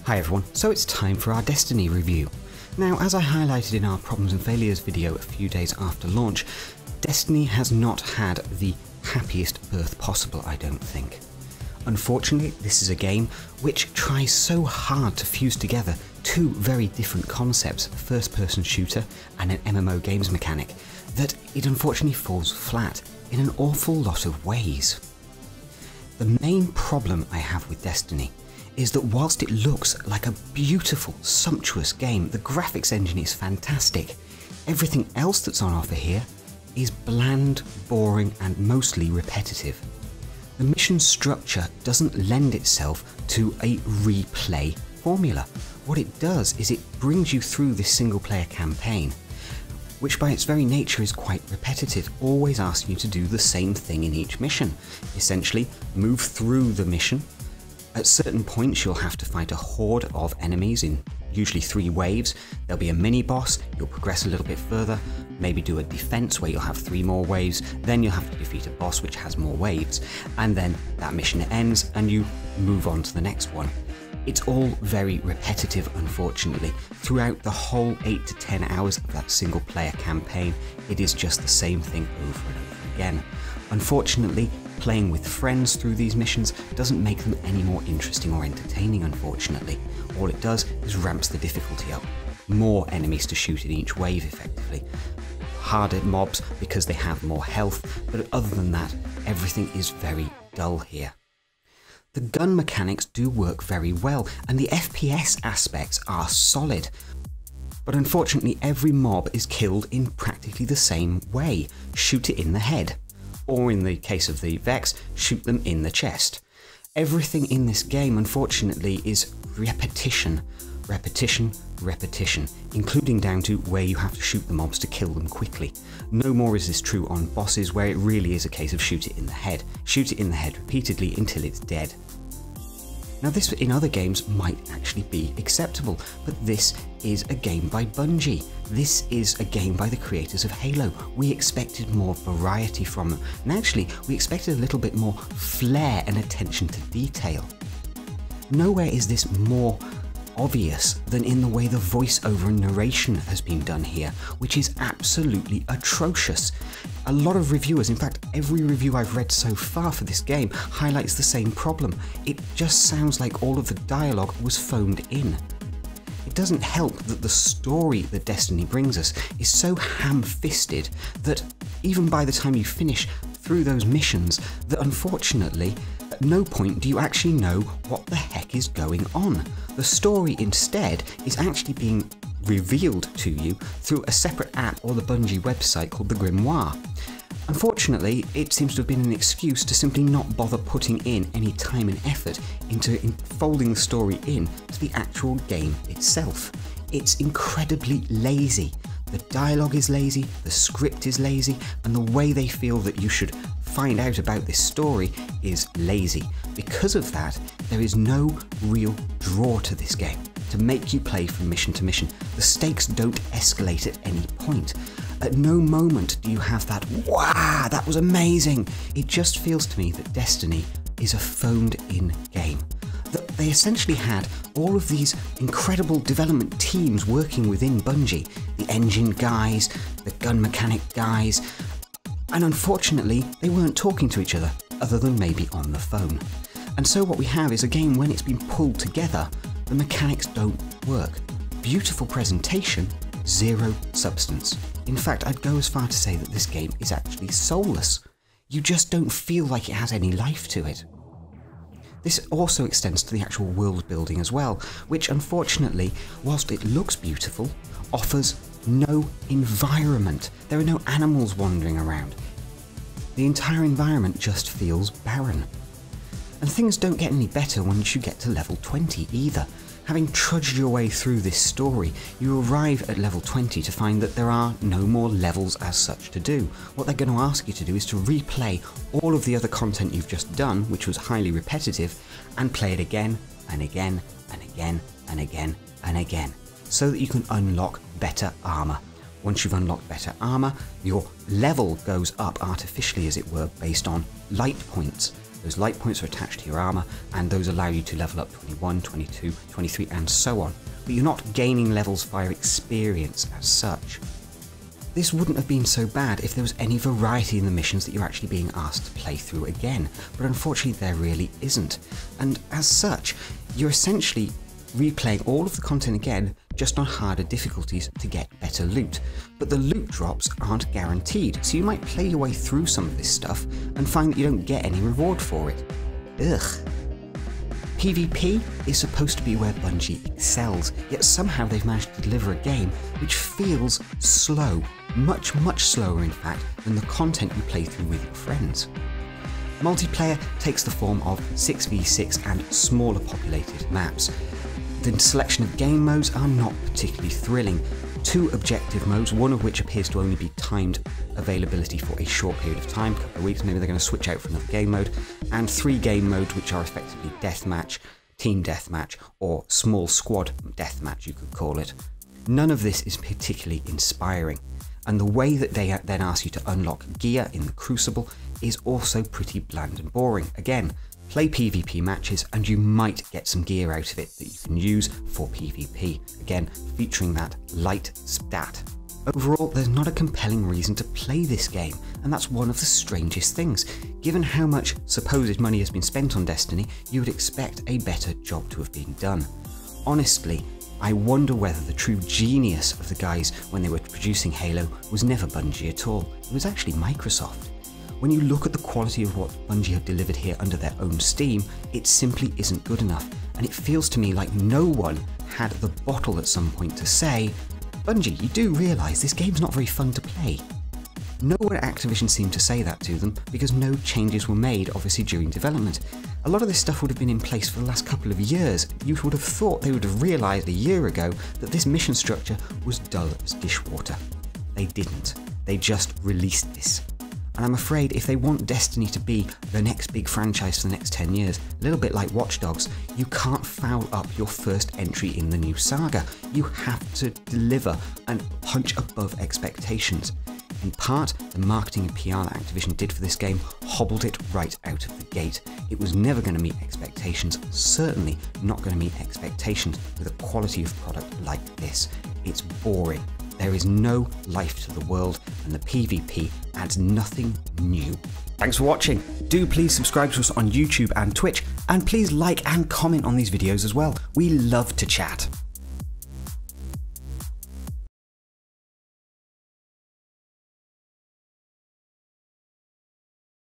Hi everyone, so it's time for our Destiny review. Now, as I highlighted in our Problems and Failures video a few days after launch, Destiny has not had the happiest birth possible, I don't think. Unfortunately, this is a game which tries so hard to fuse together two very different concepts, a first-person shooter and an MMO games mechanic, that it unfortunately falls flat in an awful lot of ways. The main problem I have with Destiny is that whilst it looks like a beautiful, sumptuous game, the graphics engine is fantastic, everything else that's on offer here is bland, boring and mostly repetitive. The mission structure doesn't lend itself to a replay formula. What it does is it brings you through this single player campaign, which by its very nature is quite repetitive, always asking you to do the same thing in each mission. Essentially, move through the mission. At certain points you'll have to fight a horde of enemies in usually 3 waves. There'll be a mini boss, you'll progress a little bit further, maybe do a defense where you'll have 3 more waves, then you'll have to defeat a boss which has more waves, and then that mission ends and you move on to the next one. It's all very repetitive, unfortunately. Throughout the whole 8 to 10 hours of that single player campaign, it is just the same thing over and over again. Unfortunately, playing with friends through these missions doesn't make them any more interesting or entertaining, unfortunately. All it does is ramps the difficulty up. More enemies to shoot in each wave, effectively. Harder mobs because they have more health, but other than that, everything is very dull here. The gun mechanics do work very well, and the FPS aspects are solid. But unfortunately, every mob is killed in practically the same way. Shoot it in the head. Or in the case of the Vex, shoot them in the chest. Everything in this game, unfortunately, is repetition, repetition, repetition, including down to where you have to shoot the mobs to kill them quickly. No more is this true on bosses, where it really is a case of shoot it in the head. Shoot it in the head repeatedly until it's dead. Now this in other games might actually be acceptable, but this is a game by Bungie. This is a game by the creators of Halo. We expected more variety from them, and actually we expected a little bit more flair and attention to detail. Nowhere is this more obvious than in the way the voiceover and narration has been done here, which is absolutely atrocious. A lot of reviewers, in fact every review I've read so far for this game, highlights the same problem. It just sounds like all of the dialogue was phoned in. It doesn't help that the story that Destiny brings us is so ham-fisted that even by the time you finish through those missions, that unfortunately at no point do you actually know what the heck is going on. The story instead is actually being revealed to you through a separate app or the Bungie website called the Grimoire. Unfortunately, it seems to have been an excuse to simply not bother putting in any time and effort into folding the story in to the actual game itself. It's incredibly lazy. The dialogue is lazy, the script is lazy, and the way they feel that you should find out about this story is lazy. Because of that, there is no real draw to this game to make you play from mission to mission. The stakes don't escalate at any point. At no moment do you have that, wow, that was amazing. It just feels to me that Destiny is a phoned-in game. That they essentially had all of these incredible development teams working within Bungie, the engine guys, the gun mechanic guys, and unfortunately they weren't talking to each other than maybe on the phone. And so what we have is a game when it's been pulled together, the mechanics don't work. Beautiful presentation, zero substance. In fact, I'd go as far to say that this game is actually soulless. You just don't feel like it has any life to it. This also extends to the actual world building as well, which unfortunately, whilst it looks beautiful, offers no environment. There are no animals wandering around. The entire environment just feels barren. And things don't get any better once you get to level 20 either. Having trudged your way through this story, you arrive at level 20 to find that there are no more levels as such to do. What they're going to ask you to do is to replay all of the other content you've just done, which was highly repetitive, and play it again and again and again and again and again, so that you can unlock better armour, Once you've unlocked better armour, your level goes up artificially, as it were, based on light points. Those light points are attached to your armour, and those allow you to level up 21, 22, 23, and so on. But you're not gaining levels via experience as such. This wouldn't have been so bad if there was any variety in the missions that you're actually being asked to play through again, but unfortunately there really isn't. And as such, you're essentially replaying all of the content again, just on harder difficulties to get better loot. But the loot drops aren't guaranteed, so you might play your way through some of this stuff and find that you don't get any reward for it. Ugh. PvP is supposed to be where Bungie excels, yet somehow they've managed to deliver a game which feels slow, much slower in fact than the content you play through with your friends. Multiplayer takes the form of 6v6 and smaller populated maps. The selection of game modes are not particularly thrilling. 2 objective modes, one of which appears to only be timed availability for a short period of time, a couple of weeks, maybe they're going to switch out for another game mode, and 3 game modes which are effectively deathmatch, team deathmatch, or small squad deathmatch you could call it. None of this is particularly inspiring, and the way that they then ask you to unlock gear in the Crucible is also pretty bland and boring. Again, play PvP matches and you might get some gear out of it that you can use for PvP, again featuring that light stat. Overall, there's not a compelling reason to play this game, and that's one of the strangest things. Given how much supposed money has been spent on Destiny, you would expect a better job to have been done. Honestly, I wonder whether the true genius of the guys when they were producing Halo was never Bungie at all. It was actually Microsoft. When you look at the quality of what Bungie have delivered here under their own steam, it simply isn't good enough, and it feels to me like no one had the bottle at some point to say, Bungie, you do realise this game's not very fun to play. No one at Activision seemed to say that to them because no changes were made, obviously, during development. A lot of this stuff would have been in place for the last couple of years. You would have thought they would have realised a year ago that this mission structure was dull as dishwater. They didn't. They just released this. And I'm afraid if they want Destiny to be the next big franchise for the next 10 years, a little bit like Watch Dogs, you can't foul up your first entry in the new saga. You have to deliver and punch above expectations. In part, the marketing and PR that Activision did for this game hobbled it right out of the gate. It was never going to meet expectations, certainly not going to meet expectations with a quality of product like this. It's boring. There is no life to the world, and the PvP adds nothing new. Thanks for watching. Do please subscribe to us on YouTube and Twitch, and please like and comment on these videos as well. We love to chat.